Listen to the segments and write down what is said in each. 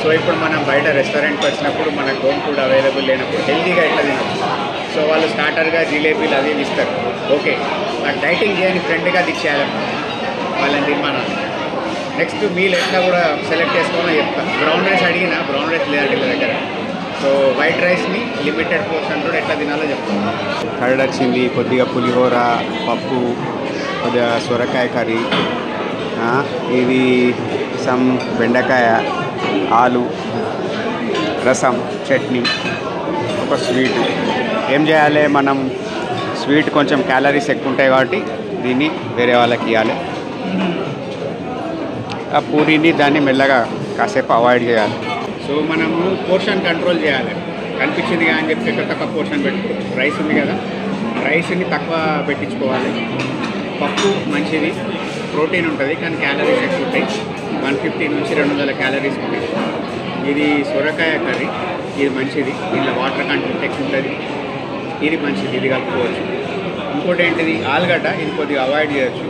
So ఇప్పుడు మనం బయట రెస్టారెంట్కి వచ్చినప్పుడు మనకు హోమ్ ఫుడ్ అవైలబుల్ లేనప్పుడు హెల్తీగా ఎట్లా తినచ్చు. సో వాళ్ళు స్టార్టర్గా జిలేబీలు అవి ఇస్తారు, ఓకే. బట్ డైటింగ్ చేయని ఫ్రెండ్గా దిచ్చేయాలన్నమాట వాళ్ళని తినమనాలి. నెక్స్ట్ మీల్ ఎట్లా కూడా సెలెక్ట్ చేసుకోవాలని చెప్తాను. బ్రౌన్ రైస్ అడిగినా బ్రౌన్ రైస్ లేదండి వీళ్ళ దగ్గర. సో వైట్ రైస్ని లిమిటెడ్ పోర్షన్ కూడా ఎట్లా తినాలో చెప్తాను. కర్డ్ వచ్చింది, కొద్దిగా పులిహోర, పప్పు, కొద్దిగా సొరకాయ కర్రీ, ఇది సమ్ బెండకాయ, ఆలు, రసం, చట్నీ, ఒక స్వీట్. ఏం చేయాలి మనం, స్వీట్ కొంచెం క్యాలరీస్ ఎక్కువ ఉంటాయి కాబట్టి దీన్ని వేరే వాళ్ళకి ఇవ్వాలి. ఆ పూరీని దాన్ని మెల్లగా కాసేపు అవాయిడ్ చేయాలి. సో మనము పోర్షన్ కంట్రోల్ చేయాలి. కనిపించింది అని చెప్పి తక్కువ పోర్షన్ పెట్టుకోవాలి. రైస్ ఉంది కదా, రైస్ని తక్కువ పెట్టించుకోవాలి. పప్పు మంచిది, ప్రోటీన్ ఉంటుంది కానీ క్యాలరీస్ ఎక్కువ ఉంటాయి. 150 నుంచి 200 క్యాలరీస్ ఉంటాయి. ఇది సొరకాయ కర్రీ, ఇది మంచిది, దీనిలో వాటర్ కంటెంట్ ఎక్కువ ఉంటుంది, ఇది మంచిది, ఇది కలుపుకోవచ్చు. ఇంకోటి ఏంటిది ఆలుగడ్డ, ఇది కొద్దిగా అవాయిడ్ చేయొచ్చు.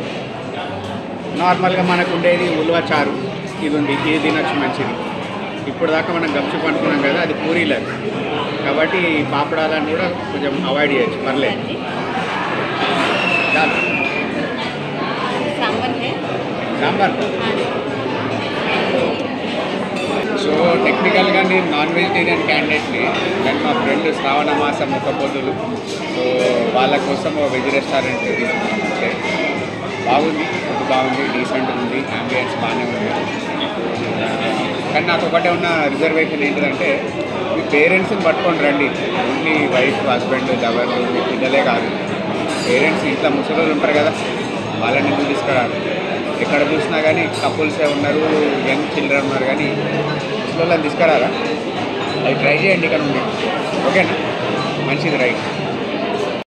నార్మల్గా మనకు ఉండేది ఉలువ చారు, ఇది ఉంది, ఇది తినొచ్చు, మంచిది. ఇప్పుడు దాకా మనం గప్చుప్ అనుకున్నాం కదా, అది పూరీలేదు కాబట్టి పాపడాలను కూడా కొంచెం అవాయిడ్ చేయొచ్చు, పర్లేదు. సాంబార్. సో టెక్నికల్గా నేను నాన్ వెజిటేరియన్ క్యాండిడేట్ని, కానీ మా ఫ్రెండ్ శ్రావణ మాసం ఒక పొద్దులు, సో వాళ్ళ కోసం వెజ్ రెస్టారెంట్ తీసుకున్నామంటే బాగుంది, ఫుడ్ బాగుంది, డీసెంట్గా ఉంది, అంబియన్స్ బాగానే ఉంది. కానీ నాకు ఒకటే ఉన్న రిజర్వేషన్ ఏంటిదంటే, మీ పేరెంట్స్ని పట్టుకొని రండి. ఓన్లీ వైఫ్, హస్బెండ్, లవర్, మీ పిల్లలే కాదు, పేరెంట్స్ ఇంట్లో ముసలోళ్ళు ఉంటారు కదా, వాళ్ళని ఎందుకు తీసుకురారు. ఎక్కడ చూసినా కానీ కపుల్సే ఉన్నారు, యంగ్ చిల్డ్రన్ ఉన్నారు, కానీ ముసలోళ్ళని తీసుకురారా. అది ట్రై చేయండి, ఇక్కడ ఉంది, ఓకేనా, మంచిది, రైట్.